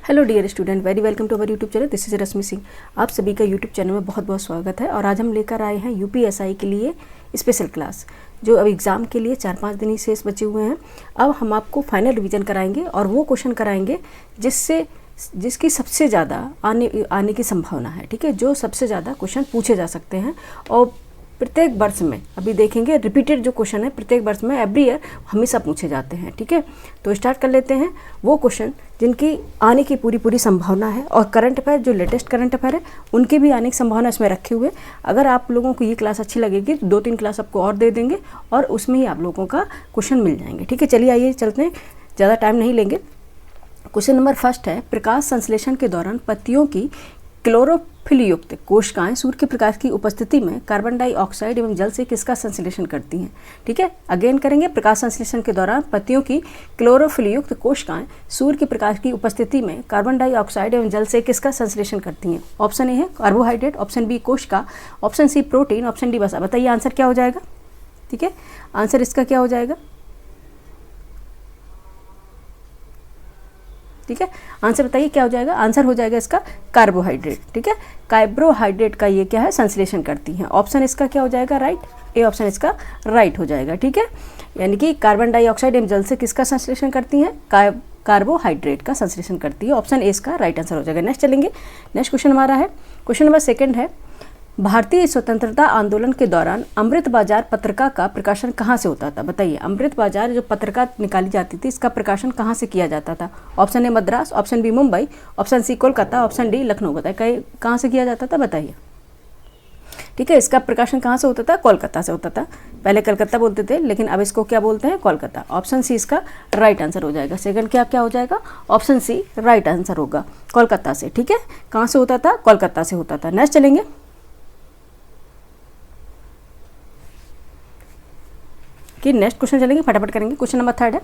Hello dear student, very welcome to our YouTube channel. This is Rashmi Singh. आप सभी का YouTube channel में बहुत बहुत स्वागत है। और आज हम लेकर आए हैं यूपीएसआई के लिए स्पेशल क्लास, जो अब एग्ज़ाम के लिए 4-5 दिन ही शेष बचे हुए हैं। अब हम आपको फाइनल रिवीजन कराएंगे और वो क्वेश्चन कराएंगे जिसकी सबसे ज़्यादा आने की संभावना है। ठीक है, जो सबसे ज़्यादा क्वेश्चन पूछे जा सकते हैं और प्रत्येक वर्ष में अभी देखेंगे रिपीटेड जो क्वेश्चन है प्रत्येक वर्ष में एवरी ईयर हमेशा पूछे जाते हैं। ठीक है, तो स्टार्ट कर लेते हैं वो क्वेश्चन जिनकी आने की पूरी संभावना है। और करंट अफेयर जो लेटेस्ट करंट अफेयर है उनके भी आने की संभावना इसमें रखे हुए। अगर आप लोगों को ये क्लास अच्छी लगेगी तो 2-3 क्लास आपको और दे देंगे और उसमें ही आप लोगों का क्वेश्चन मिल जाएंगे। ठीक है, चलिए आइए चलते हैं, ज़्यादा टाइम नहीं लेंगे। क्वेश्चन नंबर फर्स्ट है, प्रकाश संश्लेषण के दौरान पत्तियों की क्लोरोफिल युक्त कोशिकाएं सूर्य के प्रकाश की उपस्थिति में कार्बन डाइऑक्साइड एवं जल से किसका संश्लेषण करती हैं। ठीक है, अगेन करेंगे। प्रकाश संश्लेषण के दौरान पत्तियों की क्लोरोफिल युक्त कोशिकाएं सूर्य के प्रकाश की उपस्थिति में कार्बन डाइऑक्साइड एवं जल से किसका संश्लेषण करती हैं। ऑप्शन ए है कार्बोहाइड्रेट, ऑप्शन बी कोशिका, option C protein, option D वसा। बताइए आंसर क्या हो जाएगा। ठीक है, आंसर इसका क्या हो जाएगा। ठीक है, आंसर बताइए क्या हो जाएगा। आंसर हो जाएगा इसका कार्बोहाइड्रेट। ठीक है, कार्बोहाइड्रेट का ये क्या है, संश्लेषण करती हैं। ऑप्शन इसका क्या हो जाएगा, राइट। ए ऑप्शन इसका राइट हो जाएगा। ठीक है, यानी कि कार्बन डाइऑक्साइड एवं जल से किसका संश्लेषण करती हैं, कार्बोहाइड्रेट का संश्लेषण करती है। ऑप्शन ए इसका राइट आंसर हो जाएगा। नेक्स्ट चलेंगे। नेक्स्ट क्वेश्चन हमारा है, क्वेश्चन नंबर सेकंड है, भारतीय स्वतंत्रता आंदोलन के दौरान अमृत बाजार पत्रिका का प्रकाशन कहाँ से होता था। बताइए, अमृत बाजार जो पत्रिका निकाली जाती थी इसका प्रकाशन कहाँ से किया जाता था। Option A Madras, option B Mumbai, option C Kolkata, option D Lucknow. बताइए कहाँ से किया जाता था, बताइए। ठीक है, इसका प्रकाशन कहाँ से होता था, कोलकाता से होता था। पहले कलकत्ता बोलते थे लेकिन अब इसको क्या बोलते हैं, कोलकाता। ऑप्शन सी इसका राइट आंसर हो जाएगा। सेकंड क्या हो जाएगा, ऑप्शन सी राइट आंसर होगा, कोलकाता से। ठीक है, कहाँ से होता था, कोलकाता से होता था। नेक्स्ट चलेंगे। नेक्स्ट क्वेश्चन चलेंगे, फटाफट करेंगे। क्वेश्चन नंबर थर्ड है,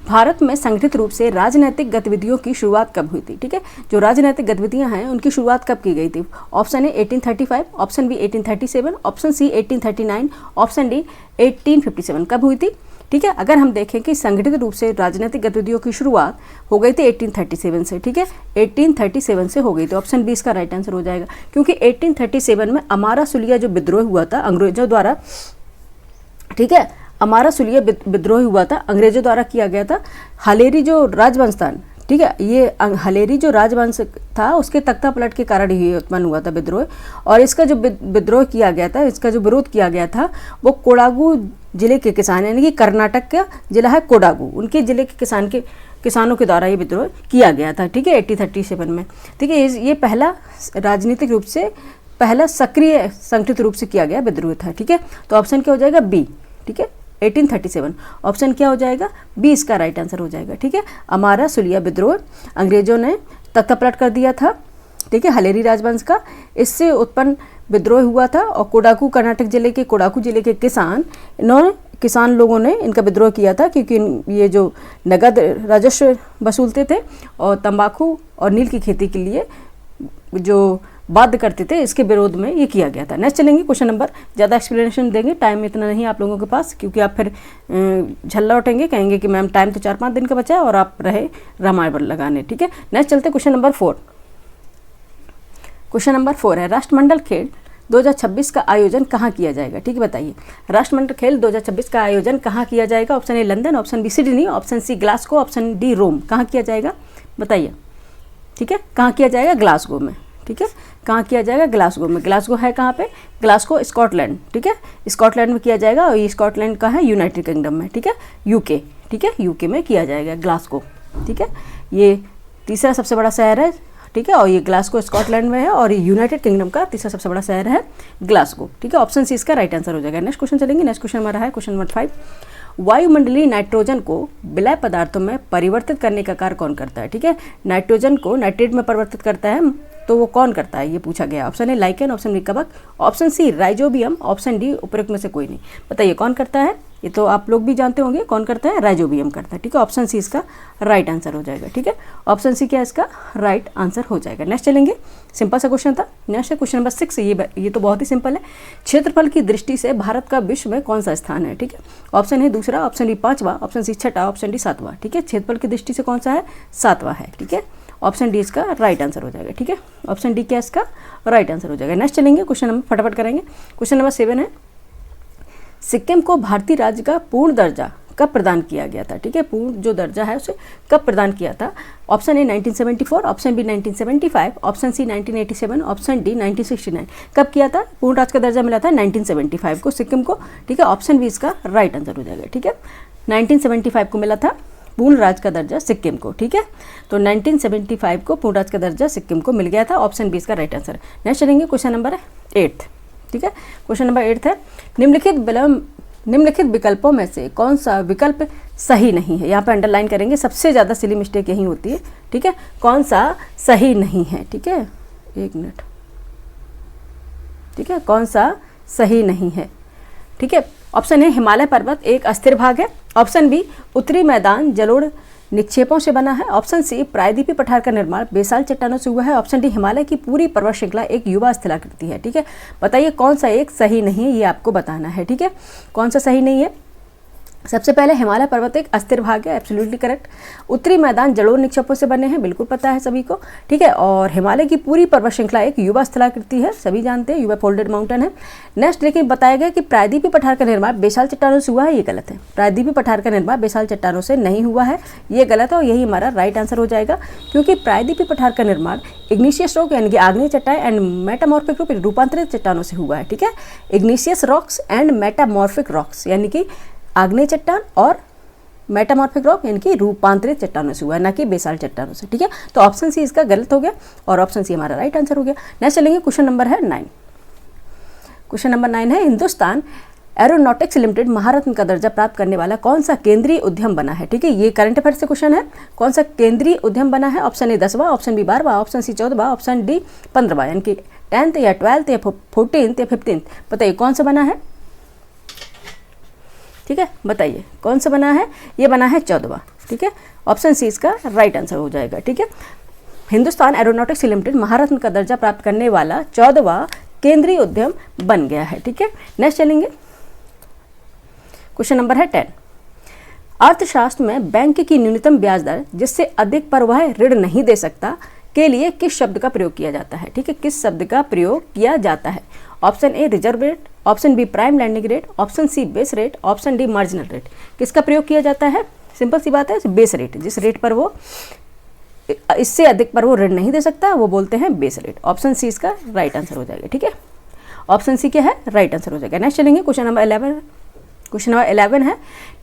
भारत में संगठित रूप से राजनीतिक गतिविधियों की शुरुआत कब हुई थी। ठीक है, जो राजनीतिक गतिविधियां हैं उनकी शुरुआत कब की गई थी। Option A 1835, option B 1837, option C 1839, option D 1857। कब हुई थी। ठीक है, अगर हम देखें कि संगठित रूप से राजनीतिक गतिविधियों की शुरुआत हो गई थी 1837 से। ठीक है, 1837 से हो गई थी। ऑप्शन बी इसका राइट आंसर हो जाएगा, क्योंकि 1837 में अमारा सुलिया जो विद्रोह हुआ था अंग्रेजों द्वारा। ठीक है, अमारा सुलिया विद्रोह हुआ था, अंग्रेजों द्वारा किया गया था। हलेरी जो राजवंश था, ठीक है, ये हलेरी जो राजवंश था उसके तख्ता पलट के कारण ही उत्पन्न हुआ था विद्रोह। और इसका जो विद्रोह किया गया था, इसका जो विरोध किया गया था वो कोडागु जिले के किसान, यानी कि कर्नाटक का जिला है कोडागु, उनके जिले के किसानों के द्वारा ये विद्रोह किया गया था। ठीक है, 1837 में। ठीक है, ये पहला राजनीतिक रूप से पहला सक्रिय संगठित रूप से किया गया विद्रोह था। ठीक है, तो ऑप्शन क्या हो जाएगा, बी। ठीक है, 1837 ऑप्शन क्या हो जाएगा, बी इसका राइट आंसर हो जाएगा। ठीक है, अमारा सुलिया विद्रोह अंग्रेजों ने तख्ता पलट कर दिया था। ठीक है, हलेरी राजवंश का, इससे उत्पन्न विद्रोह हुआ था। और कोडागु, कर्नाटक जिले के कोडागु जिले के किसान लोगों ने इनका विद्रोह किया था, क्योंकि ये जो नगद राजस्व वसूलते थे और तंबाकू और नील की खेती के लिए जो बाध्य करते थे, इसके विरोध में ये किया गया था। नेक्स्ट चलेंगे। क्वेश्चन नंबर, ज़्यादा एक्सप्लेनेशन देंगे, टाइम इतना नहीं आप लोगों के पास, क्योंकि आप फिर झल्ला उठेंगे, कहेंगे कि मैम टाइम तो 4-5 दिन का बचा है और आप रहे रामायण लगाने। ठीक है, नेक्स्ट चलते क्वेश्चन नंबर 4। क्वेश्चन नंबर 4 है, राष्ट्रमंडल खेल 2026 का आयोजन कहाँ किया जाएगा। ठीक है, बताइए राष्ट्रमंडल खेल 2026 का आयोजन कहाँ किया जाएगा। Option A London, option B Sydney, option C Glasgow, option D Rome. कहाँ किया जाएगा, बताइए। ठीक है, कहाँ किया जाएगा, ग्लासगो में। ठीक है, कहाँ किया जाएगा, ग्लासगो में। ग्लासगो है कहाँ पे, ग्लासगो स्कॉटलैंड। ठीक है, स्कॉटलैंड में किया जाएगा और ये स्कॉटलैंड का है यूनाइटेड किंगडम में। ठीक है, यूके। ठीक है, यूके में किया जाएगा ग्लासगो। ठीक है, ये तीसरा सबसे बड़ा शहर है। ठीक है, और ये ग्लासगो स्कॉटलैंड में है और ये यूनाइटेड किंगडम का तीसरा सबसे बड़ा शहर है ग्लासगो। ठीक है, ऑप्शन सी इसका राइट आंसर हो जाएगा। नेक्स्ट क्वेश्चन चलेंगे। नेक्स्ट क्वेश्चन हमारा है क्वेश्चन नंबर 5, वायुमंडलीय नाइट्रोजन को विलय पदार्थों में परिवर्तित करने का कार्य कौन करता है। ठीक है, नाइट्रोजन को नाइट्रेट में परिवर्तित करता है तो वो कौन करता है, ये पूछा गया। Option A lichen, option B कवक, option C rhizobium, option D उपरोक्त में से कोई नहीं। बताइए कौन करता है, ये तो आप लोग भी जानते होंगे कौन करता है, राइजोबियम करता है। ठीक है, ऑप्शन सी इसका राइट आंसर हो जाएगा। ठीक है, ऑप्शन सी क्या इसका राइट आंसर हो जाएगा। नेक्स्ट चलेंगे, सिंपल सा क्वेश्चन था। नेक्स्ट है क्वेश्चन नंबर 6। ये तो बहुत ही सिंपल है। क्षेत्रफल की दृष्टि से भारत का विश्व में कौन सा स्थान है। ठीक है, ऑप्शन ए दूसरा, ऑप्शन डी 5वां, ऑप्शन सी 6वां, ऑप्शन डी 7वां। ठीक है, क्षेत्रफल की दृष्टि से कौन सा है, 7वां है। ठीक है, ऑप्शन डी इसका राइट आंसर हो जाएगा। ठीक है, ऑप्शन डी क्या इसका राइट आंसर हो जाएगा। नेक्स्ट चलेंगे क्वेश्चन नंबर, फटाफट करेंगे। क्वेश्चन नंबर 7 है, सिक्किम को भारतीय राज्य का पूर्ण दर्जा कब प्रदान किया गया था? ठीक है, पूर्ण जो दर्जा है उसे कब प्रदान किया था? Option A 1974, option B 1975, option C 1987, option D 1969। कब किया था? पूर्ण राज्य का दर्जा मिला था 1975 को सिक्किम को। ठीक है, ऑप्शन बी इसका राइट आंसर हो जाएगा। ठीक है, 1975 को मिला था पूर्ण राज्य का दर्जा सिक्किम को। ठीक है, तो 1975 को पूर्ण राज्य का दर्जा सिक्किम को मिल गया था। ऑप्शन बी इसका राइट आंसर। नेक्स्ट चलेंगे क्वेश्चन नंबर 8। ठीक है, क्वेश्चन नंबर 8 है, निम्नलिखित विकल्पों में से कौन सा विकल्प सही नहीं है? यहाँ पे अंडरलाइन करेंगे, सबसे ज़्यादा सिली मिस्टेक यही होती है। ठीक है, कौन सा सही नहीं है? ठीक है, एक मिनट। ठीक है, कौन सा सही नहीं है? ठीक है, ऑप्शन ए हिमालय पर्वत एक अस्थिर भाग है, ऑप्शन बी उत्तरी मैदान जलोढ़ निक्षेपों से बना है, ऑप्शन सी प्रायद्वीपीय पठार का निर्माण बेसाल चट्टानों से हुआ है, ऑप्शन डी हिमालय की पूरी पर्वत श्रृंखला एक युवा स्थलाकृति है। ठीक है, बताइए कौन सा एक सही नहीं है, ये आपको बताना है। ठीक है, कौन सा सही नहीं है? सबसे पहले हिमालय पर्वत एक अस्थिर भाग है, एब्सोल्युटली करेक्ट। उत्तरी मैदान जलोढ़ निक्षेपों से बने हैं, बिल्कुल पता है सभी को। ठीक है, और हिमालय की पूरी पर्वत श्रृंखला एक युवा स्थलाकृति है, सभी जानते हैं, युवा फोल्डेड माउंटेन है। नेक्स्ट लेकिन बताया गया कि प्रायद्वीपीय पठार का निर्माण बेसाल चट्टानों से हुआ है, ये गलत है। प्रायद्वीपीय पठार का निर्माण बेसाल चट्टानों से नहीं हुआ है, ये गलत है, और यही हमारा राइट आंसर हो जाएगा, क्योंकि प्रायद्वीपीय पठार का निर्माण इग्निशियस रॉक यानी कि आग्नेय चट्टान एंड मेटामॉर्फिक रूप रूपांतरित चट्टानों से हुआ है। ठीक है, igneous rocks and metamorphic rocks यानी कि आग्नेय चट्टान और मेटामॉर्फिक रॉक यानी कि रूपांतरित चट्टानों से हुआ है, ना कि बेसाल चट्टानों से। ठीक है, तो ऑप्शन सी इसका गलत हो गया और ऑप्शन सी हमारा राइट आंसर हो गया। नेक्स्ट चलेंगे, क्वेश्चन नंबर है 9। क्वेश्चन नंबर 9 है, हिंदुस्तान एरोनॉटिक्स लिमिटेड महारत्न का दर्जा प्राप्त करने वाला कौन सा केंद्रीय उद्यम बना है? ठीक है, ये करंट अफेयर से क्वेश्चन है, कौन सा केंद्रीय उद्यम बना है? ऑप्शन ए 10वां, ऑप्शन बी 12वां, ऑप्शन सी 14वां, ऑप्शन डी 15वां, यानी कि 10th या 12th या 14th या 15th। बताइए कौन सा बना है? ठीक है, बताइए कौन सा बना है? ये बना है 14वां। ठीक है, ऑप्शन सी इसका राइट आंसर हो जाएगा। ठीक है, हिंदुस्तान एरोनॉटिक्स लिमिटेड महारत्न का दर्जा प्राप्त करने वाला 14वां केंद्रीय उद्यम बन गया है। ठीक है, नेक्स्ट चलेंगे, क्वेश्चन नंबर है 10। अर्थशास्त्र में बैंक की न्यूनतम ब्याज दर जिससे अधिक पर वह ऋण नहीं दे सकता के लिए किस शब्द का प्रयोग किया जाता है? ठीक है, किस शब्द का प्रयोग किया जाता है? Option A reserve rate, option B prime lending rate, option C base rate, option D marginal rate. किसका प्रयोग किया जाता है? सिंपल सी बात है, बेस रेट। जिस रेट पर वो इससे अधिक पर वो ऋण नहीं दे सकता वो बोलते हैं बेस रेट। ऑप्शन सी इसका राइट आंसर हो जाएगा। ठीक है, ऑप्शन सी क्या है? राइट आंसर हो जाएगा। नेक्स्ट चलेंगे, क्वेश्चन नंबर 11। क्वेश्चन नंबर 11 है,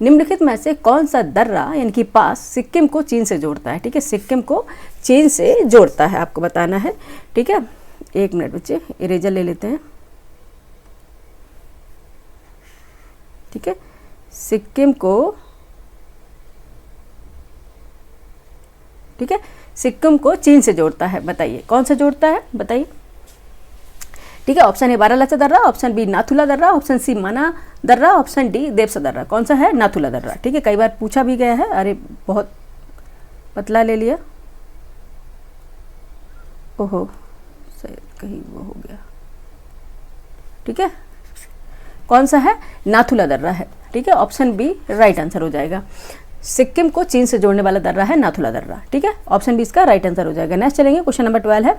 निम्नलिखित में से कौन सा दर्रा यानी कि पास सिक्किम को चीन से जोड़ता है? ठीक है, सिक्किम को चीन से जोड़ता है, आपको बताना है। ठीक है, एक मिनट बच्चे, इरेजर ले लेते हैं। ठीक है, सिक्किम को, ठीक है, सिक्किम को चीन से जोड़ता है। बताइए कौन सा जोड़ता है? बताइए। ठीक है, ऑप्शन ए बारालाचा दर्रा, ऑप्शन बी नाथुला दर्रा, ऑप्शन सी माना दर्रा, ऑप्शन डी देवसा दर्रा। कौन सा है? नाथुला दर्रा। ठीक है, कई बार पूछा भी गया है। अरे बहुत पतला ले लिया, ओहो शायद कहीं वो हो गया। ठीक है, कौन सा है? नाथुला दर्रा है। ठीक है, ऑप्शन बी राइट आंसर हो जाएगा। सिक्किम को चीन से जोड़ने वाला दर्रा है नाथुला दर्रा। ठीक है, ऑप्शन बी इसका राइट आंसर हो जाएगा। नेक्स्ट चलेंगे, क्वेश्चन नंबर 12 है,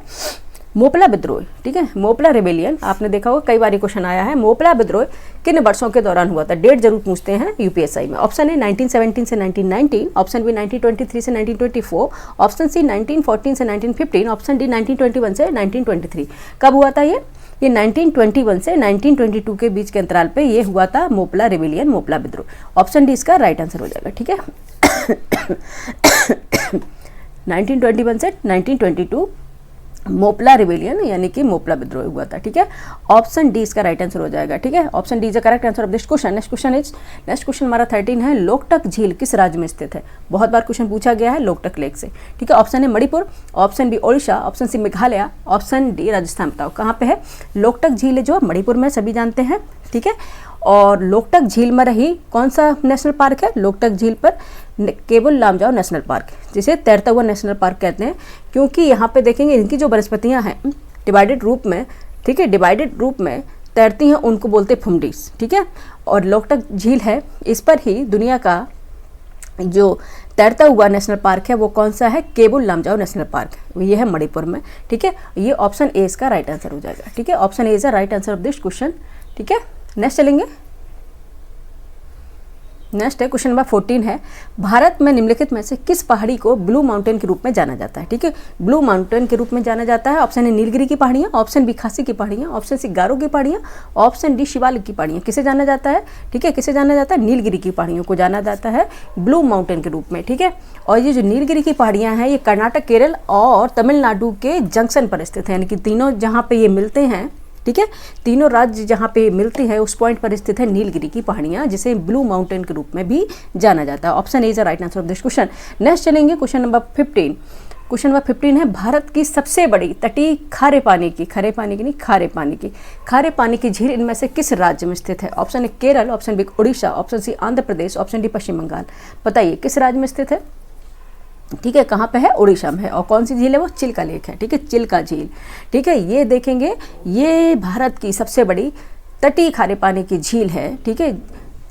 मोपला विद्रोह। ठीक है, मोपला रिबेलियन आपने देखा होगा, कई बार क्वेश्चन आया है। मोपला विद्रोह किन वर्षों के दौरान हुआ था? डेट जरूर पूछते हैं यूपीएसआई में। ऑप्शन ए 1917 से 1919, ऑप्शन बी 1923 से 1924, ऑप्शन सी 1914 से 1915, ऑप्शन डी 1921 से 1923। कब हुआ था ये? ये 1921 से 1922 के बीच के अंतराल पे ये हुआ था मोपला रिबेलियन, मोपला विद्रोह। ऑप्शन डी इसका राइट आंसर हो जाएगा। ठीक है, 1921 से 1922 मोपला रिबेलियन यानी कि मोपला विद्रोह हुआ था। ठीक है, ऑप्शन डी इसका राइट आंसर हो जाएगा। ठीक है, option D is the correct answer of this question. Next question हमारा 13 है, लोकटक झील किस राज्य में स्थित है? बहुत बार क्वेश्चन पूछा गया है लोकटक लेक से। ठीक है, option A Manipur, option B Odisha, option C Meghalaya, option D Rajasthan. बताओ कहाँ पे है? लोकटक झील जो मणिपुर में, सभी जानते हैं। ठीक है, और लोकटक झील में रही कौन सा नेशनल पार्क है? लोकटक झील पर केबुल लामजाओ नेशनल पार्क, जिसे तैरता हुआ नेशनल पार्क कहते हैं, क्योंकि यहाँ पे देखेंगे इनकी जो वनस्पतियाँ हैं डिवाइडेड रूप में, ठीक है, डिवाइडेड रूप में तैरती हैं, उनको बोलते फुमडीज। ठीक है, और लोकटक झील है, इस पर ही दुनिया का जो तैरता हुआ नेशनल पार्क है वो कौन सा है, केबुल लामजाओ नेशनल पार्क, ये है मणिपुर में, ठीक है। ये ऑप्शन ए इसका राइट आंसर हो जाएगा, ठीक है। Option A is the right answer of this question, ठीक है। नेक्स्ट चलेंगे। नेक्स्ट है क्वेश्चन नंबर 14 है, भारत में निम्नलिखित में से किस पहाड़ी को ब्लू माउंटेन के रूप में जाना जाता है, ठीक है। ब्लू माउंटेन के रूप में जाना जाता है। ऑप्शन ए नीलगिरी की पहाड़ियाँ, ऑप्शन बी खासी की पहाड़ियाँ, ऑप्शन सी गारो की पहाड़ियाँ, ऑप्शन डी शिवालिक की पहाड़ियाँ। किसे जाना जाता है, ठीक है, किसे जाना जाता है, नीलगिरी की पहाड़ियों को जाना जाता है ब्लू माउंटेन के रूप में, ठीक है। और ये जो नीलगिरी की पहाड़ियाँ हैं ये कर्नाटक, केरल और तमिलनाडु के जंक्शन पर स्थित है, यानी कि तीनों जहाँ पे ये मिलते हैं, ठीक है, तीनों राज्य जहाँ पे मिलते हैं उस पॉइंट पर स्थित है नीलगिरी की पहाड़ियाँ, जिसे ब्लू माउंटेन के रूप में भी जाना जाता है। Option A is the right answer of this question. Next चलेंगे क्वेश्चन नंबर 15। क्वेश्चन नंबर 15 है, भारत की सबसे बड़ी तटीय खारे पानी की झील इनमें से किस राज्य में स्थित है। Option A Kerala, option B Orissa, option C Andhra Pradesh, option D Paschim Bangal. बताइए किस राज्य में स्थित है, ठीक है, कहाँ पे है, उड़ीसा में है। और कौन सी झील है वो, चिल्का लेक है, ठीक है, चिल्का झील, ठीक है। ये देखेंगे ये भारत की सबसे बड़ी तटीय खारे पानी की झील है, ठीक है,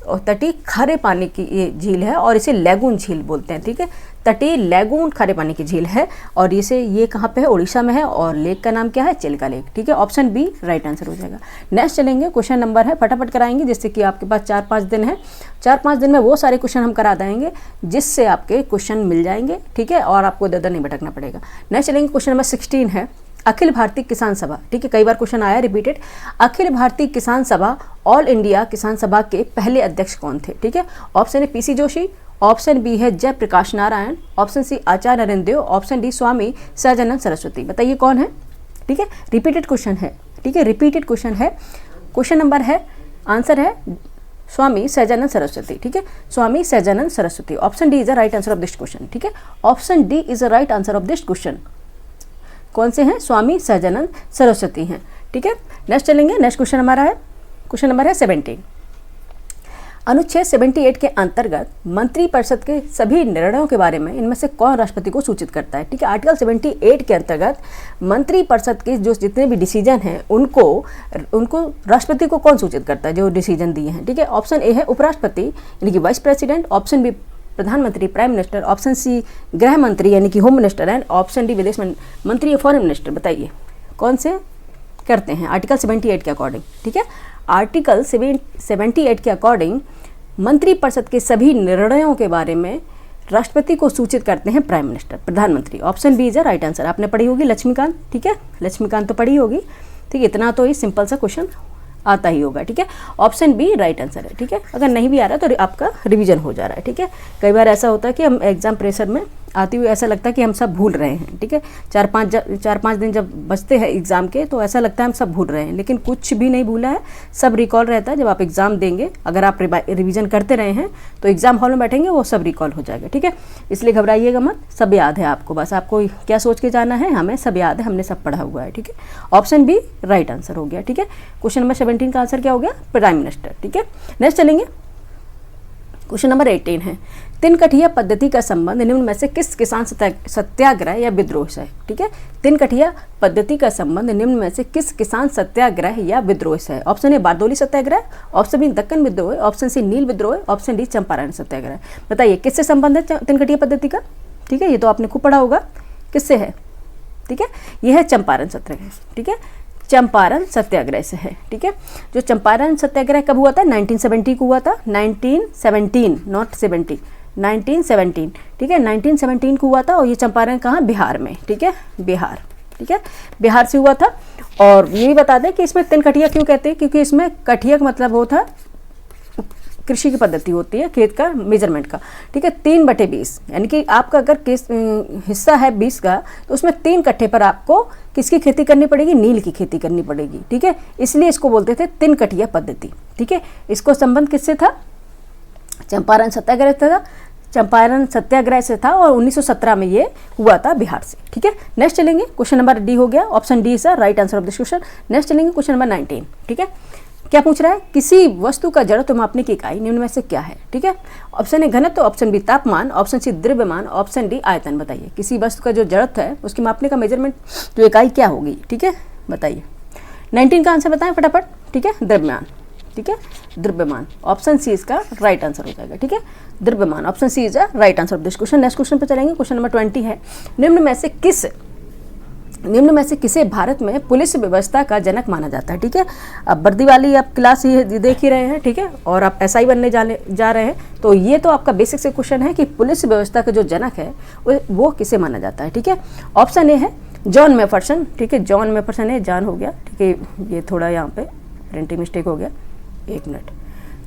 और तटीय खारे पानी की ये झील है और इसे लैगून झील बोलते हैं, ठीक है, तटीय लैगून खारे पानी की झील है और ये कहाँ पे है, उड़ीसा में है और लेक का नाम क्या है, चिल्का लेक, ठीक है। ऑप्शन बी राइट आंसर हो जाएगा। नेक्स्ट चलेंगे, क्वेश्चन नंबर है, फटाफट कराएंगे जिससे कि आपके पास 4-5 दिन है, 4-5 दिन में वो सारे क्वेश्चन हम करा देंगे जिससे आपके क्वेश्चन मिल जाएंगे, ठीक है, और आपको इधर नहीं भटकना पड़ेगा। नेक्स्ट चलेंगे, क्वेश्चन नंबर 16 है, अखिल भारतीय किसान सभा, ठीक है, कई बार क्वेश्चन आया रिपीटेड। अखिल भारतीय किसान सभा, ऑल इंडिया किसान सभा के पहले अध्यक्ष कौन थे, ठीक है। Option A PC Joshi, option B है Jayaprakash Narayan, option C Acharya Narendra Dev, option D Swami Sahajanand Saraswati. बताइए कौन है, ठीक है, रिपीटेड क्वेश्चन है, ठीक है, रिपीटेड क्वेश्चन है। क्वेश्चन नंबर है, आंसर है स्वामी सहजानंद सरस्वती, ठीक है, Swami Sahajanand Saraswati. Option D is the right answer of this question, ठीक है, option D is the right answer of this question. कौन से हैं, स्वामी सहजानंद सरस्वती हैं, ठीक है। नेक्स्ट चलेंगे, नेक्स्ट क्वेश्चन हमारा है, क्वेश्चन नंबर है 17। अनुच्छेद 78 के अंतर्गत मंत्रिपरिषद के सभी निर्णयों के बारे में इनमें से कौन राष्ट्रपति को सूचित करता है, ठीक है। आर्टिकल 78 के अंतर्गत मंत्रिपरिषद के जो जितने भी डिसीजन हैं उनको राष्ट्रपति को कौन सूचित करता है, जो डिसीजन दिए हैं, ठीक है। ऑप्शन ए है उपराष्ट्रपति यानी कि वाइस प्रेसिडेंट, ऑप्शन बी प्रधानमंत्री प्राइम मिनिस्टर, ऑप्शन सी गृह मंत्री यानी कि home minister and option D विदेश मंत्री या फॉरेन मिनिस्टर। बताइए कौन से करते हैं आर्टिकल 78 के अकॉर्डिंग, ठीक है। आर्टिकल 78 के अकॉर्डिंग मंत्रिपरिषद के सभी निर्णयों के बारे में राष्ट्रपति को सूचित करते हैं प्राइम मिनिस्टर, प्रधानमंत्री। Option B is right answer. आपने पढ़ी होगी लक्ष्मीकांत, ठीक है, लक्ष्मीकांत तो पढ़ी होगी, ठीक है, इतना तो ये सिंपल सा क्वेश्चन आता ही होगा, ठीक है। ऑप्शन बी राइट आंसर है, ठीक है। अगर नहीं भी आ रहा तो आपका रिवीजन हो जा रहा है, ठीक है। कई बार ऐसा होता है कि हम एग्जाम प्रेशर में आती हुई ऐसा लगता है कि हम सब भूल रहे हैं, ठीक है। 4-5 दिन जब बचते हैं एग्जाम के तो ऐसा लगता है हम सब भूल रहे हैं, लेकिन कुछ भी नहीं भूला है, सब रिकॉल रहता है। जब आप एग्जाम देंगे, अगर आप रिवीजन करते रहे हैं तो एग्जाम हॉल में बैठेंगे वो सब रिकॉल हो जाएगा, ठीक है। इसलिए घबराइएगा मत, सब याद है आपको, बस आपको क्या सोच के जाना है, हमें सब याद है, हमने सब पढ़ा हुआ है, ठीक है। ऑप्शन बी राइट आंसर हो गया, ठीक है। क्वेश्चन नंबर 17 का आंसर क्या हो गया, प्राइम मिनिस्टर, ठीक है। नेक्स्ट चलेंगे, क्वेश्चन नंबर 18 है, तिनकठिया पद्धति का संबंध निम्न में से किस किसान सत्याग्रह या विद्रोह से है, ठीक है। तिनकठिया पद्धति का संबंध निम्न में से किस किसान सत्याग्रह या विद्रोह से है। Option A Bardoli Satyagraha, option B Deccan विद्रोह, ऑप्शन सी नील विद्रोह, ऑप्शन डी चंपारण सत्याग्रह। बताइए किससे संबंध है तिनकठिया पद्धति का, ठीक है, ये तो आपने खूब पढ़ा होगा, किससे है, ठीक है, यह है चंपारण सत्याग्रह, ठीक है, चंपारण सत्याग्रह से है, ठीक है। जो चंपारण सत्याग्रह कब हुआ था, 1970 को हुआ था, 1917 नॉट 70, 1917, ठीक है, 1917 को हुआ था। और ये चंपारण कहाँ, बिहार में, ठीक है, बिहार, ठीक है, बिहार से हुआ था। और ये भी बता दें कि इसमें तिनकठिया क्यों कहते हैं, क्योंकि इसमें कठिया का मतलब होता कृषि की पद्धति होती है, खेत का मेजरमेंट का, ठीक है, 3/20 यानी कि आपका अगर हिस्सा है 20 का तो उसमें 3 कट्ठे पर आपको किसकी खेती करनी पड़ेगी, नील की खेती करनी पड़ेगी, ठीक है। इसलिए इसको बोलते थे तिनकठिया पद्धति, ठीक है। इसको संबंध किससे था, चंपारण सत्याग्रह था, चंपारण सत्याग्रह से था और 1917 में ये हुआ था बिहार से, ठीक है। नेक्स्ट चलेंगे, क्वेश्चन नंबर डी हो गया, option D is right answer of this question. Next चलेंगे क्वेश्चन नंबर 19, ठीक है। क्या पूछ रहा है, किसी वस्तु का जड़त्व मापने की इकाई निम्न में से क्या है, ठीक है। ऑप्शन ए घनत्व, ऑप्शन बी तापमान, ऑप्शन सी द्रव्यमान, ऑप्शन डी आयतन। बताइए किसी वस्तु का जो जड़त्व है उसकी मापने का मेजरमेंट जो इकाई क्या होगी, ठीक है, बताइए। 19 का आंसर बताएं फटाफट, ठीक है, द्रव्यमान, ठीक है, द्रव्यमान। ऑप्शन सी इसका राइट आंसर हो जाएगा। ठीक है, द्रव्यमान, option C is a right answer of this question. Next question पे चलेंगे। क्वेश्चन नंबर 20 है, निम्न में से किसे भारत में पुलिस व्यवस्था का जनक माना जाता है। ठीक है, अब वर्दी वाली आप क्लास ये देख ही रहे हैं, ठीक है, और आप एसआई बनने जा रहे हैं, तो ये तो आपका बेसिक से क्वेश्चन है कि पुलिस व्यवस्था का जो जनक है वो किसे माना जाता है। ठीक है, ऑप्शन ए है जॉन मैफरसन। ठीक है, जॉन मैफरसन है, जॉन हो गया, ठीक है, ये थोड़ा यहाँ पे प्रिंटिंग मिस्टेक हो गया, एक मिनट,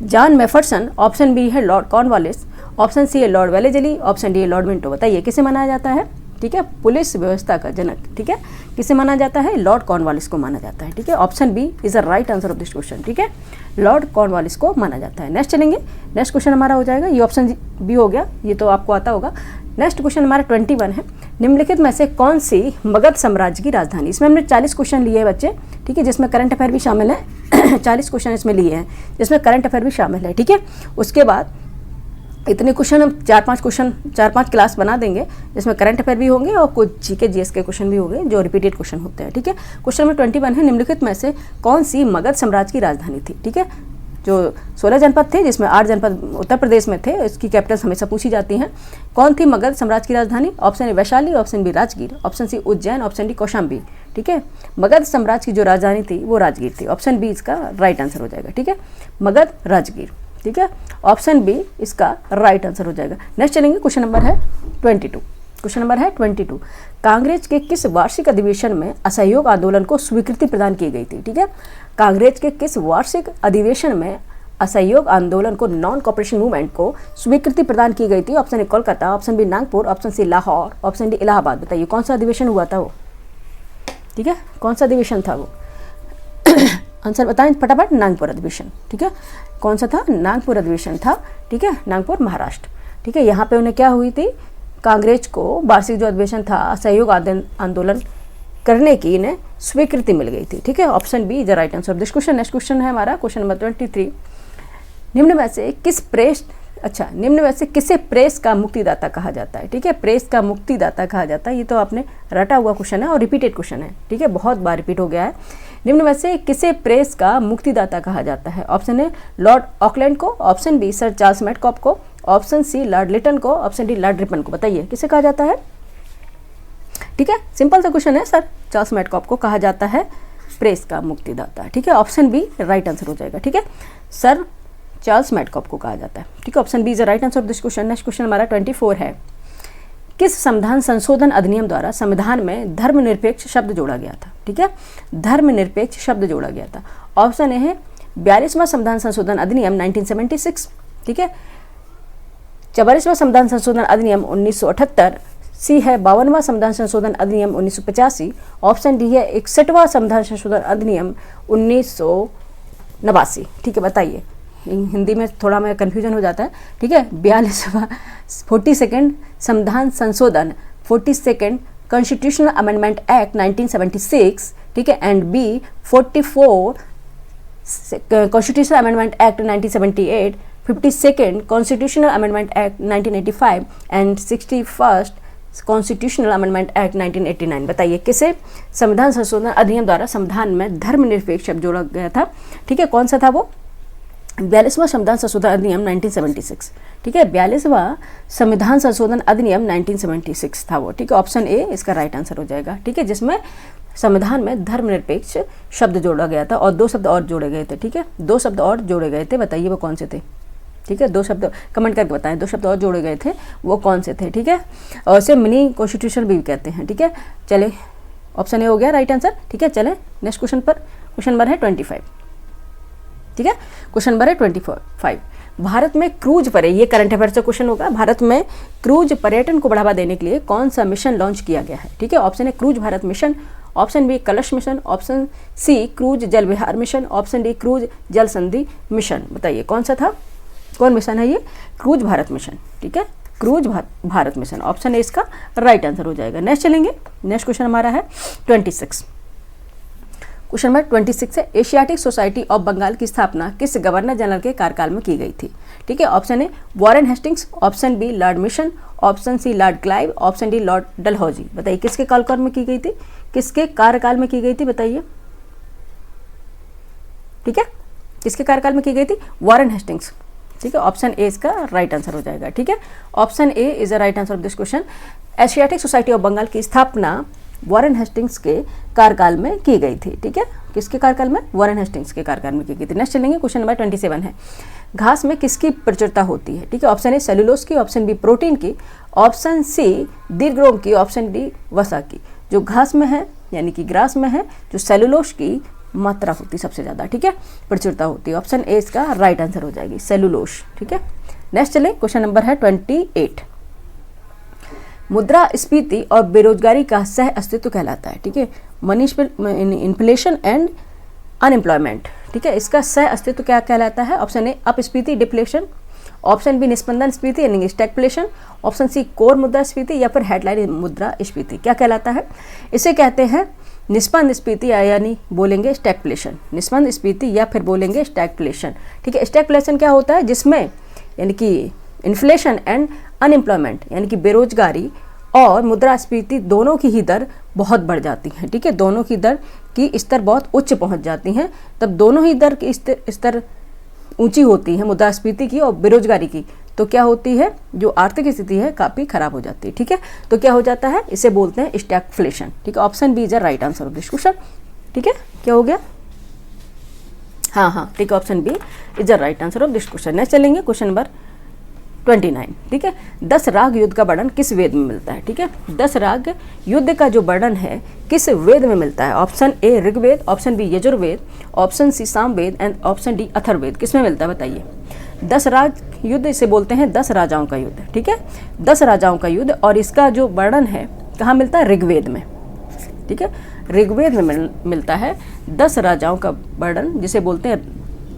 जॉन मैफरसन। ऑप्शन बी है लॉर्ड कॉर्नवालिस, ऑप्शन सी है लॉर्ड वेलेजली, ऑप्शन डी है लॉर्ड मिंटो। बताइए किसे माना जाता है। ठीक है, पुलिस व्यवस्था का जनक, ठीक है, किसे माना जाता है, लॉर्ड कॉर्नवालिस को माना जाता है। ठीक है, option B is the right answer of this question. ठीक है, लॉर्ड कॉर्नवालिस को माना जाता है। नेक्स्ट चलेंगे, नेक्स्ट क्वेश्चन हमारा हो जाएगा, ये ऑप्शन बी हो गया, ये तो आपको आता होगा। नेक्स्ट क्वेश्चन हमारा 21 है, निम्नलिखित में से कौन सी मगध साम्राज्य की राजधानी। इसमें हमने 40 क्वेश्चन लिए हैं बच्चे, ठीक है, जिसमें करंट अफेयर भी शामिल है 40 क्वेश्चन इसमें लिए हैं, जिसमें करंट अफेयर भी शामिल है। ठीक है, उसके बाद इतने क्वेश्चन हम 4-5 क्लास बना देंगे, जिसमें करंट अफेयर भी होंगे और कुछ जीके जीएस के क्वेश्चन भी होंगे जो रिपीटेड क्वेश्चन होते हैं। ठीक है, क्वेश्चन नंबर 21 है, निम्नलिखित में से कौन सी मगध साम्राज्य की राजधानी थी। ठीक है, जो 16 जनपद थे, जिसमें 8 जनपद उत्तर प्रदेश में थे, इसकी कैपिटल्स हमेशा पूछी जाती हैं। कौन थी मगध साम्राज्य की राजधानी। Option A Vaishali, option B Rajgir, option C Ujjain, option D Kaushambi. ठीक है, मगध साम्राज्य की जो राजधानी थी वो राजगीर थी। ऑप्शन बी इसका राइट आंसर हो जाएगा। ठीक है, मगध राजगीर। ठीक है, ऑप्शन बी इसका राइट आंसर हो जाएगा। नेक्स्ट चलेंगे, क्वेश्चन नंबर है 22। क्वेश्चन नंबर है 22, कांग्रेस के किस वार्षिक अधिवेशन में असहयोग आंदोलन को स्वीकृति प्रदान की गई थी। ठीक है, कांग्रेस के किस वार्षिक अधिवेशन में असहयोग आंदोलन को, नॉन कॉपरेशन मूवमेंट को स्वीकृति प्रदान की गई थी। Option A Kolkata, option B Nagpur, option C Lahore, option D Allahabad. बताइए कौन सा अधिवेशन हुआ था वो। ठीक है, कौन सा अधिवेशन था वो आंसर बताएं फटाफट। नागपुर अधिवेशन। ठीक है, कौन सा था, नागपुर अधिवेशन था। ठीक है, नागपुर महाराष्ट्र। ठीक है, यहाँ पे उन्हें क्या हुई थी, कांग्रेस को वार्षिक जो अधिवेशन था असहयोग आंदोलन करने की इन्हें स्वीकृति मिल गई थी। ठीक है, option be the right answer of this question. Next question है हमारा क्वेश्चन नंबर 23, निम्न में से किसे प्रेस का मुक्तिदाता कहा जाता है। ठीक है, प्रेस का मुक्तिदाता कहा जाता है, ये तो आपने रटा हुआ क्वेश्चन है और रिपीटेड क्वेश्चन है। ठीक है, बहुत बार रिपीट हो गया है। निम्न में से किसे प्रेस का मुक्तिदाता कहा जाता है। ऑप्शन ए लॉर्ड ऑकलैंड को, ऑप्शन बी सर चार्ल्स मैडकॉफ को, ऑप्शन सी लॉर्ड लिटन को, ऑप्शन डी लॉर्ड रिपन को। बताइए किसे कहा जाता है। ठीक है, सिंपल सा क्वेश्चन है, सर चार्ल्स मैडकॉफ को कहा जाता है प्रेस का मुक्तिदाता। ठीक है, ऑप्शन बी राइट आंसर हो जाएगा। ठीक है, सर चार्ल्स मैडकॉफ को कहा जाता है। ठीक है, option B is the right answer of this question. Next question हमारा 24 है, किस संविधान संशोधन अधिनियम द्वारा संविधान में धर्मनिरपेक्ष शब्द जोड़ा गया था। ठीक है, धर्मनिरपेक्ष शब्द जोड़ा गया था। ऑप्शन ए है 42वां संविधान संशोधन अधिनियम 1976। ठीक है, 44वां संविधान संशोधन अधिनियम 1978, सी है 52वां संविधान संशोधन अधिनियम 1985, ऑप्शन डी है 61वां संविधान संशोधन अधिनियम 1989। ठीक है, बताइए, हिंदी में थोड़ा मैं कन्फ्यूजन हो जाता है। ठीक है, 42वां 42nd संविधान संशोधन 42nd कॉन्स्टिट्यूशनल अमेंडमेंट एक्ट 1976। ठीक है, and B 44 constitutional amendment act 1978, 52nd constitutional amendment act 1985 and 61st constitutional amendment act 1989। बताइए किसे संविधान संशोधन अधिनियम द्वारा संविधान में धर्मनिरपेक्ष शब्द जोड़ा गया था। ठीक है, कौन सा था वो, 42वां संविधान संशोधन अधिनियम 1976। ठीक है, 42वां संविधान संशोधन अधिनियम 1976 था वो। ठीक है, ऑप्शन ए इसका राइट आंसर हो जाएगा। ठीक है, जिसमें संविधान में धर्मनिरपेक्ष शब्द जोड़ा गया था और 2 शब्द और जोड़े गए थे। ठीक है, 2 शब्द और जोड़े गए थे, बताइए वो कौन से थे। ठीक है, 2 शब्द कमेंट करके बताएं, 2 शब्द और जोड़े गए थे वो कौन से थे। ठीक है, और इसे मिनी कॉन्स्टिट्यूशन भी कहते हैं। ठीक है, चले ऑप्शन ए हो गया राइट आंसर। ठीक है, चले नेक्स्ट क्वेश्चन पर। क्वेश्चन नंबर है 25। ठीक है, क्वेश्चन नंबर है 25, भारत में क्रूज पर्यटन, ये करंट अफेयर से क्वेश्चन होगा, भारत में क्रूज पर्यटन को बढ़ावा देने के लिए कौन सा मिशन लॉन्च किया गया है। ठीक है, option A cruise Bharat mission, option B Kalash mission, option C cruise Jal Vihar mission, option D cruise Jal Sandhi mission. बताइए कौन सा था, कौन मिशन है ये, क्रूज भारत मिशन। ठीक है, cruise Bharat mission, option A इसका राइट आंसर हो जाएगा। नेक्स्ट चलेंगे, नेक्स्ट क्वेश्चन हमारा है 26। क्वेश्चन नंबर 26 है, एशियाटिक सोसाइटी ऑफ बंगाल की स्थापना किस गवर्नर जनरल के कार्यकाल में की गई थी। ठीक है, option A Warren Hastings, option B Lord mission, option C Lord Clive, option D Lord Dalhousie. बताइए किसके कार्यकाल में की गई थी, किसके कार्यकाल में की गई थी, बताइए। ठीक है, किसके कार्यकाल में की गई थी? Warren Hastings. ठीक है, ऑप्शन ए इसका राइट आंसर हो जाएगा। ठीक है, option A is the right answer of this question. Asiatic Society of Bengal की स्थापना वॉरेन हेस्टिंग्स के कार्यकाल में की गई थी। ठीक है, किसके कार्यकाल में? वॉरेन हेस्टिंग्स के कार्यकाल में की गई थी। नेक्स्ट चलेंगे, क्वेश्चन नंबर 27 है, घास में किसकी प्रचुरता होती है? ठीक है, ऑप्शन ए सेलुलोज की, ऑप्शन बी प्रोटीन की, ऑप्शन सी दीर्घरोम की, ऑप्शन डी वसा की। जो घास में है यानी कि ग्रास में है, जो सेलुलोज की मात्रा होती है सबसे ज़्यादा, ठीक है, प्रचुरता होती है। ऑप्शन ए इसका राइट आंसर हो जाएगी, सेलुलोज। ठीक है, नेक्स्ट चले, क्वेश्चन नंबर है 28, मुद्रास्फीति और बेरोजगारी का सह अस्तित्व कहलाता है। ठीक है, मनी इन्फ्लेशन एंड अनएम्प्लॉयमेंट। ठीक है, इसका सह अस्तित्व क्या कहलाता है? ऑप्शन ए अपस्फीति डिफ्लेशन, ऑप्शन बी निस्पंदन स्फीति यानी स्टैगफ्लेशन, ऑप्शन सी कोर मुद्रास्फीति या फिर हेडलाइन मुद्रास्फीति। क्या कहलाता है? इसे कहते हैं निस्पंद स्फीति यानी बोलेंगे स्टैगफ्लेशन, निस्पंद स्फीति या फिर बोलेंगे स्टैगफ्लेशन। ठीक है, स्टैगफ्लेशन क्या होता है? जिसमें यानी कि इन्फ्लेशन एंड अनएम्प्लॉयमेंट यानी कि बेरोजगारी और मुद्रास्फीति दोनों की ही दर बहुत बढ़ जाती है। ठीक है, दोनों की दर की स्तर बहुत उच्च पहुंच जाती हैं, तब दोनों ही दर की स्तर ऊंची होती है, मुद्रास्फीति की और बेरोजगारी की, तो क्या होती है? जो आर्थिक स्थिति है काफ़ी खराब हो जाती है। ठीक है, तो क्या हो जाता है? इसे बोलते हैं स्टैगफ्लेशन। ठीक है, option B is the right answer of this question. ठीक है, क्या हो गया? हाँ, ठीक है, option B is the right answer of this question. Next चलेंगे, क्वेश्चन नंबर 29। ठीक है, 10 राग युद्ध का वर्णन किस वेद में मिलता है? ठीक है, 10 राग युद्ध का जो वर्णन है किस वेद में मिलता है? Option A Rigveda, option B Yajurveda, option C Samaveda and option D Atharvaveda. किस में मिलता है बताइए? 10 राग युद्ध इसे बोलते हैं 10 राजाओं का युद्ध। ठीक है, 10 राजाओं का युद्ध, और इसका जो वर्णन है कहाँ मिलता है? ऋग्वेद में। ठीक है, ऋग्वेद में मिलता है 10 राजाओं का वर्णन, जिसे बोलते हैं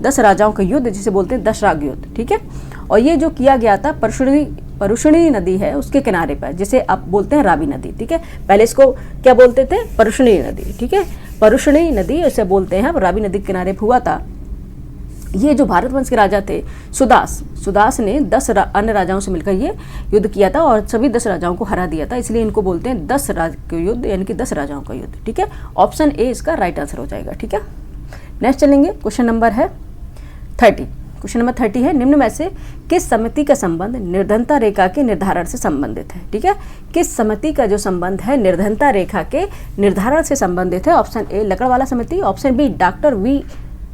10 राजाओं का युद्ध, जिसे बोलते हैं 10 राग युद्ध। ठीक है, और ये जो किया गया था परुष्णी नदी है उसके किनारे पर, जिसे आप बोलते हैं रावी नदी। ठीक है, पहले इसको क्या बोलते थे? परुष्णी नदी। ठीक है, परुष्णी नदी इसे बोलते हैं, रावी नदी के किनारे हुआ था। ये जो भारत वंश के राजा थे सुदास ने 10 अन्य राजाओं से मिलकर ये युद्ध किया था और सभी 10 राजाओं को हरा दिया था, इसलिए इनको बोलते हैं 10 राज के युद्ध यानी कि 10 राजाओं का युद्ध। ठीक है, ऑप्शन ए इसका राइट आंसर हो जाएगा। ठीक है, नेक्स्ट चलेंगे, क्वेश्चन नंबर है 30। क्वेश्चन नंबर 30 है, निम्न में से किस समिति का संबंध निर्धनता रेखा के निर्धारण से संबंधित है? ठीक है, किस समिति का जो संबंध है निर्धनता रेखा के निर्धारण से संबंधित है? ऑप्शन ए लकड़वाला समिति, ऑप्शन बी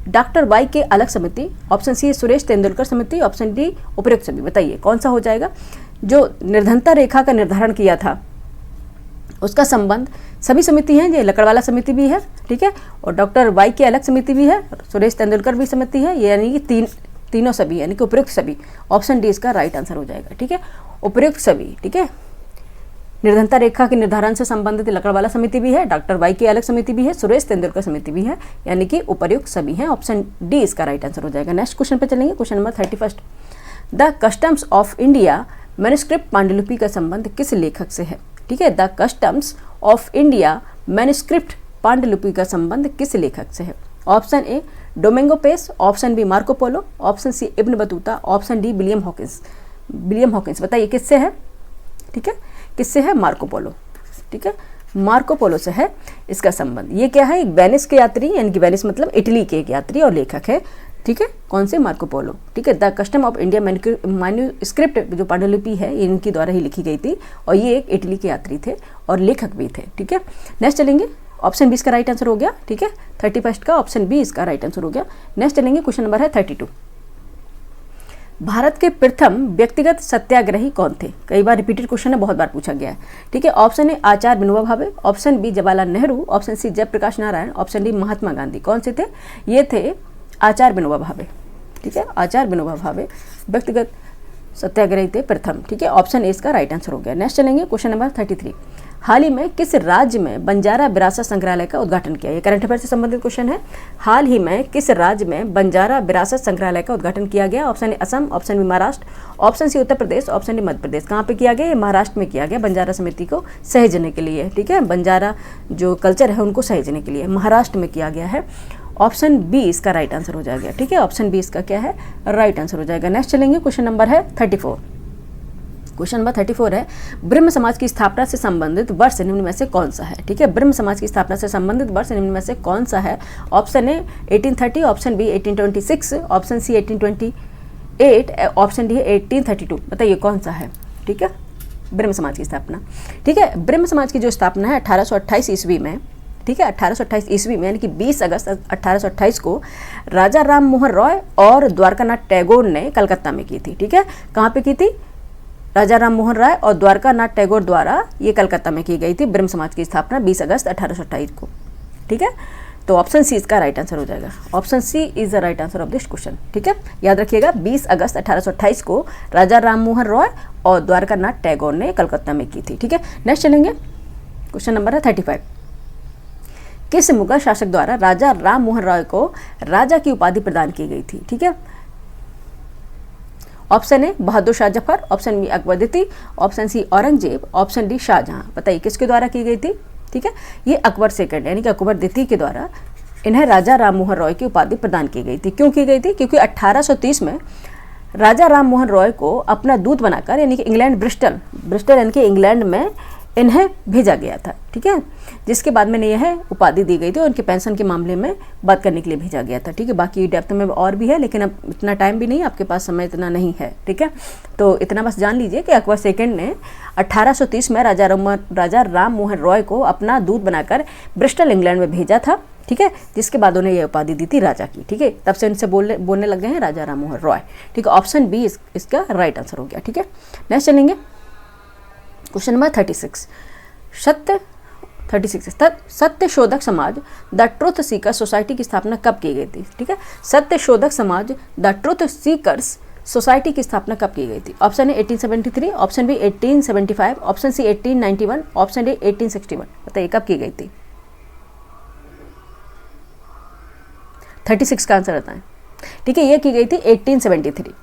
डॉक्टर वाई के अलग समिति, ऑप्शन सी सुरेश तेंदुलकर समिति, ऑप्शन डी उपयुक्त समिति। बताइए कौन सा हो जाएगा? जो निर्धनता रेखा का निर्धारण किया था उसका संबंध सभी समिति हैं, ये लकड़वाला समिति भी है। ठीक है, और डॉक्टर वाई की अलग समिति भी है, सुरेश तेंदुलकर भी समिति है, यानी कि तीनों सभी यानी कि उपयुक्त सभी। ऑप्शन डी इसका राइट आंसर हो जाएगा। ठीक है, उपयुक्त सभी। ठीक है, निर्धनता रेखा के निर्धारण से संबंधित लकड़वाला समिति भी है, डॉक्टर वाई की अलग समिति भी है, सुरेश तेंदुलकर समिति भी है, यानी कि उपयुक्त सभी हैं। ऑप्शन डी इसका राइट आंसर हो जाएगा। नेक्स्ट क्वेश्चन पे चलेंगे, question number 31। The customs of India manuscript पांडुलिपि का संबंध किस लेखक से है? ठीक है, the customs of India manuscript पांडुलिपि का संबंध किस लेखक से है? Option A Domingo Paes, option B Marco Polo, option C Ibn Battuta, option D William Hawkins. बताइए किससे है? ठीक है, किससे है? Marco Polo. ठीक है, मार्को पोलो से है इसका संबंध। ये क्या है? एक वेनिस के यात्री, यानी कि वेनिस मतलब इटली के एक यात्री और लेखक है। ठीक है, कौन से? Marco Polo. ठीक है, the custom of India manuscript जो पांडुलिपि है इनकी द्वारा ही लिखी गई थी, और ये एक इटली के यात्री थे और लेखक भी थे। ठीक है, नेक्स्ट चलेंगे, ऑप्शन बी इसका राइट आंसर हो गया। ठीक है, 31 का ऑप्शन बी इसका राइट आंसर हो गया। नेक्स्ट चलेंगे, क्वेश्चन नंबर है 32। भारत के प्रथम व्यक्तिगत सत्याग्रही कौन थे? कई बार रिपीटेड क्वेश्चन है, बहुत बार पूछा गया है। ठीक है, ऑप्शन ए Acharya Vinoba Bhave, option B Jawaharlal Nehru, option C Jayaprakash Narayan, option D Mahatma Gandhi. कौन से थे? ये थे आचार्य विनोबा भावे। ठीक है, आचार्य विनोबा भावे व्यक्तिगत सत्याग्रही थे प्रथम। ठीक है, ऑप्शन ए इसका राइट आंसर हो गया। नेक्स्ट चलेंगे, क्वेश्चन नंबर 33। हाल ही में किस राज्य में बंजारा विरासत संग्रहालय का उद्घाटन किया? ये करंट अफेयर से संबंधित क्वेश्चन है। हाल ही में किस राज्य में बंजारा विरासत संग्रहालय का उद्घाटन किया गया? Option A Assam, option B Maharashtra, option C Uttar Pradesh, option D Madhya Pradesh. कहाँ पे किया गया? ये महाराष्ट्र में किया गया, बंजारा समिति को सहेजने के लिए। ठीक है, बंजारा जो कल्चर है उनको सहेजने के लिए महाराष्ट्र में किया गया है। ऑप्शन बी इसका राइट आंसर हो जाएगा। ठीक है, ऑप्शन बी इसका क्या है? राइट आंसर हो जाएगा। नेक्स्ट चलेंगे, क्वेश्चन नंबर है 34। क्वेश्चन नंबर 34 है, ब्रह्म समाज की स्थापना से संबंधित वर्ष निम्न में से कौन सा है? ठीक है, ब्रह्म समाज की स्थापना से संबंधित वर्ष निम्न में से कौन सा है? Option A 1830, option B 1826, option C 1828, option D है 1832। बताइए कौन सा है? ठीक है, ब्रह्म समाज की स्थापना। ठीक है, ब्रह्म समाज की जो स्थापना है 1828 ईस्वी में, ठीक है, 1828 ईस्वी में, यानी कि 20 अगस्त 1828 को राजा राम मोहन रॉय और द्वारकानाथ टैगोर ने कलकत्ता में की थी। ठीक है, कहाँ पे की थी? राजा राम मोहन राय और द्वारकानाथ टैगोर द्वारा ये कलकत्ता में की गई थी ब्रह्म समाज की स्थापना 20 अगस्त 1828 को। ठीक है, तो ऑप्शन सी इसका राइट आंसर हो जाएगा। Option C is the right answer of this question. ठीक है, याद रखिएगा 20 अगस्त 1828 को राजा राम मोहन रॉय और द्वारकानाथ टैगोर ने कलकत्ता में की थी। ठीक है, नेक्स्ट चलेंगे, क्वेश्चन नंबर है 35। किस मुगल शासक द्वारा राजा राम मोहन रॉय को राजा की उपाधि प्रदान की गई थी? ठीक है, option A Bahadur Shah Zafar, option B Akbar द्वितीय, option C Aurangzeb, option D Shahjahan. बताइए किसके द्वारा की गई थी? ठीक है, ये अकबर सेकंड यानी कि अकबर द्वितीय के द्वारा इन्हें राजा राम मोहन रॉय की उपाधि प्रदान की गई थी। क्यों की गई थी? क्योंकि 1830 में राजा राम मोहन रॉय को अपना दूत बनाकर यानी कि इंग्लैंड ब्रिस्टल यानी कि इंग्लैंड में इन्हें भेजा गया था। ठीक है, जिसके बाद में यह उपाधि दी गई थी और उनके पेंशन के मामले में बात करने के लिए भेजा गया था। ठीक है, बाकी डेप्थ में और भी है, लेकिन अब इतना टाइम भी नहीं, आपके पास समय इतना नहीं है। ठीक है, तो इतना बस जान लीजिए कि अकबर सेकंड ने 1830 में राजा राम मोहन रॉय को अपना दूत बनाकर ब्रिस्टल इंग्लैंड में भेजा था। ठीक है, जिसके बाद उन्हें यह उपाधि दी थी राजा की। ठीक है, तब से उनसे बोलने लग गए हैं राजा राम मोहन रॉय। ठीक है, ऑप्शन बी इसका राइट आंसर हो गया। ठीक है, नेक्स्ट चलेंगे, क्वेश्चन नंबर 36। सत्य शोधक समाज द ट्रुथ सीकर सोसाइटी की स्थापना कब की गई थी? ठीक है, सत्य शोधक समाज द ट्रुथ सीकर्स सोसाइटी की स्थापना कब की गई थी? Option A 1873, option B 1875, option C 1891, option D 1861। बताइए कब की गई थी? 36 का आंसर बताएं। ठीक है, ये की गई थी 1873।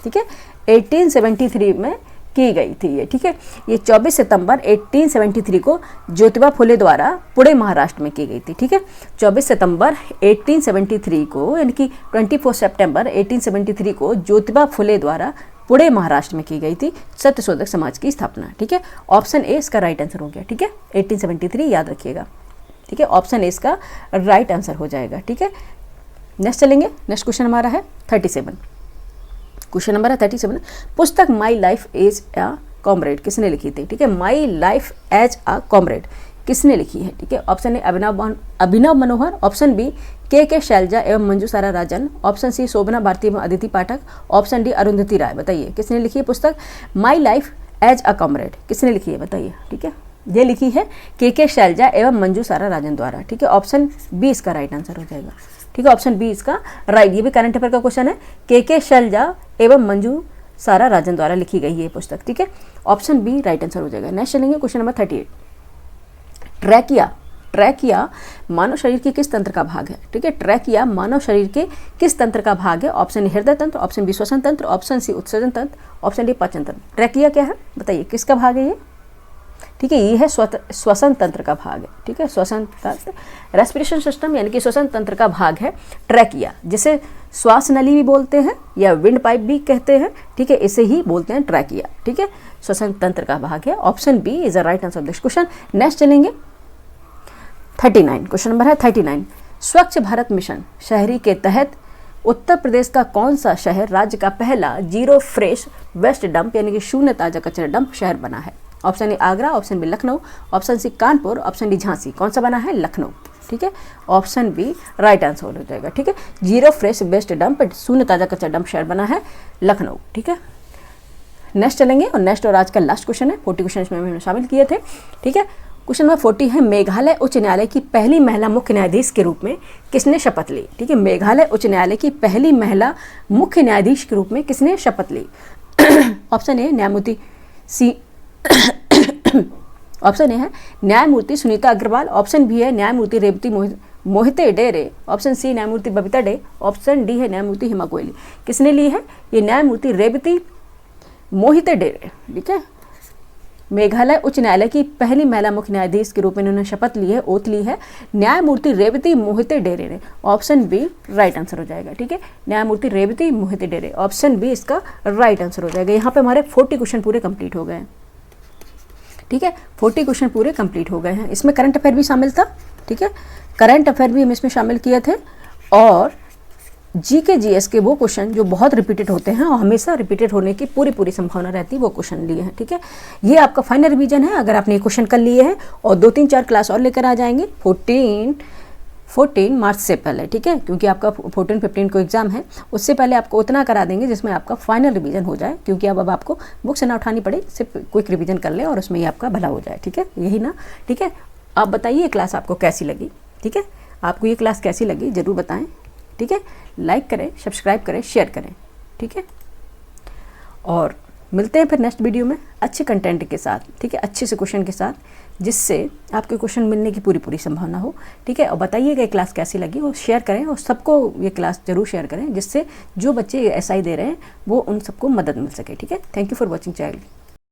ठीक है, 1873 में की गई थी ये। ठीक है, ये 24 सितंबर 1873 को ज्योतिबा फुले द्वारा पुणे महाराष्ट्र में की गई थी। ठीक है, 24 सितंबर 1873 को यानी कि 24 सितंबर 1873 को ज्योतिबा फुले द्वारा पुणे महाराष्ट्र में की गई थी सत्यशोधक समाज की स्थापना। ठीक है, ऑप्शन ए इसका राइट आंसर हो गया। ठीक है, 1873 याद रखिएगा। ठीक है, ऑप्शन ए इसका राइट आंसर हो जाएगा। ठीक है, नेक्स्ट चलेंगे, नेक्स्ट क्वेश्चन हमारा है 37। क्वेश्चन नंबर है 37। पुस्तक my life as a comrade किसने लिखी थी? ठीक है, my life as a comrade किसने लिखी है? ठीक है, option A Abhinav Manohar, option B K Shailaja एवं मंजू सारा राजन, ऑप्शन सी शोभना भारती एवं अदिति पाठक, ऑप्शन डी अरुंधति राय। बताइए किसने लिखी है पुस्तक my life as a comrade? किसने लिखी है बताइए? ठीक है, ये लिखी है के शैलजा एवं मंजू सारा राजन द्वारा। ठीक है, ऑप्शन बी इसका राइट आंसर हो जाएगा। ठीक है, ऑप्शन बी इसका राइट। ये भी करंट अफेयर का क्वेश्चन है, के शैलजा एवं मंजू सारा राजन द्वारा लिखी गई है पुस्तक। ठीक है, ऑप्शन बी राइट आंसर हो जाएगा। नेक्स्ट चलेंगे क्वेश्चन नंबर 38। ट्रैकिया मानव शरीर के किस तंत्र का भाग है? ठीक है, ट्रैकिया मानव शरीर के किस तंत्र का भाग है? ऑप्शन ए हृदय तंत्र, ऑप्शन बी श्वसन तंत्र, ऑप्शन सी उत्सर्जन तंत्र, ऑप्शन डी पाचन तंत्र। ट्रैकिया क्या है बताइए, किसका भाग है ये? ठीक है, ये है श्वसन तंत्र का भाग है। ठीक है, श्वसन तंत्र रेस्पिरेशन सिस्टम यानी कि श्वसन तंत्र का भाग है ट्रैकिया, जिसे श्वास नली भी बोलते हैं या विंड पाइप भी कहते हैं। ठीक है, इसे ही बोलते हैं ट्रैकिया। ठीक है, श्वसन तंत्र का भाग है। Option B is the right answer of this question. Next चलेंगे 39। क्वेश्चन नंबर है 39। स्वच्छ भारत मिशन शहरी के तहत उत्तर प्रदेश का कौन सा शहर राज्य का पहला जीरो फ्रेश वेस्ट डंप यानी कि शून्य ताजा कचरा डंप शहर बना है? Option A Agra, option B Lucknow, option C Kanpur, option D Jhansi. कौन सा बना है? लखनऊ। ठीक है, ऑप्शन बी राइट आंसर हो जाएगा। ठीक है, जीरो फ्रेश वेस्ट डंप शून्य ताजा कचरा डंप शहर बना है लखनऊ। ठीक है, नेक्स्ट चलेंगे और नेक्स्ट और आज का लास्ट क्वेश्चन है। 40 क्वेश्चन इसमें हमने शामिल किए थे। ठीक है, क्वेश्चन नंबर 40 है मेघालय उच्च न्यायालय की पहली महिला मुख्य न्यायाधीश के रूप में किसने शपथ ली? ठीक है, मेघालय उच्च न्यायालय की पहली महिला मुख्य न्यायाधीश के रूप में किसने शपथ ली? ऑप्शन ए न्यायमूर्ति सी ऑप्शन ए है न्यायमूर्ति सुनीता अग्रवाल, ऑप्शन बी है न्यायमूर्ति रेवती मोहिते डेरे, ऑप्शन सी न्यायमूर्ति बबीता डे, ऑप्शन डी है न्यायमूर्ति हिमा कोहली। किसने ली है? ये न्यायमूर्ति रेवती मोहिते डेरे। ठीक है, मेघालय उच्च न्यायालय की पहली महिला मुख्य न्यायाधीश के रूप में इन्होंने शपथ ली है, ओथ ली है, न्यायमूर्ति रेवती मोहिते डेरे ने। ऑप्शन बी राइट आंसर हो जाएगा। ठीक है, न्यायमूर्ति रेवती मोहिते डेरे, ऑप्शन बी इसका राइट आंसर हो जाएगा। यहाँ पे हमारे 40 क्वेश्चन पूरे कंप्लीट हो गए हैं। ठीक है, 40 क्वेश्चन पूरे कंप्लीट हो गए हैं। इसमें करंट अफेयर भी शामिल था। ठीक है, करंट अफेयर भी हम इसमें शामिल किए थे, और जीके जीएस के वो क्वेश्चन जो बहुत रिपीटेड होते हैं और हमेशा रिपीटेड होने की पूरी संभावना रहती है, वो क्वेश्चन लिए हैं। ठीक है, ये आपका फाइनल रिवीजन है। अगर आपने ये क्वेश्चन कर लिए हैं और 2-3-4 क्लास और लेकर आ जाएंगे 14 मार्च से पहले। ठीक है, क्योंकि आपका 14-15 को एग्जाम है, उससे पहले आपको उतना करा देंगे जिसमें आपका फाइनल रिवीजन हो जाए, क्योंकि अब आपको बुक से ना उठानी पड़े, सिर्फ क्विक रिवीजन कर ले और उसमें ही आपका भला हो जाए। ठीक है, यही ना। ठीक है, आप बताइए क्लास आपको कैसी लगी। ठीक है, आपको ये क्लास कैसी लगी ज़रूर बताएं। ठीक है, लाइक करें, सब्सक्राइब करें, शेयर करें। ठीक है, और मिलते हैं फिर नेक्स्ट वीडियो में अच्छे कंटेंट के साथ। ठीक है, अच्छे से क्वेश्चन के साथ, जिससे आपके क्वेश्चन मिलने की पूरी संभावना हो। ठीक है, और बताइएगा ये क्लास कैसी लगी, और शेयर करें, और सबको ये क्लास जरूर शेयर करें, जिससे जो बच्चे SI दे रहे हैं वो उन सबको मदद मिल सके। ठीक है, thank you for watching child.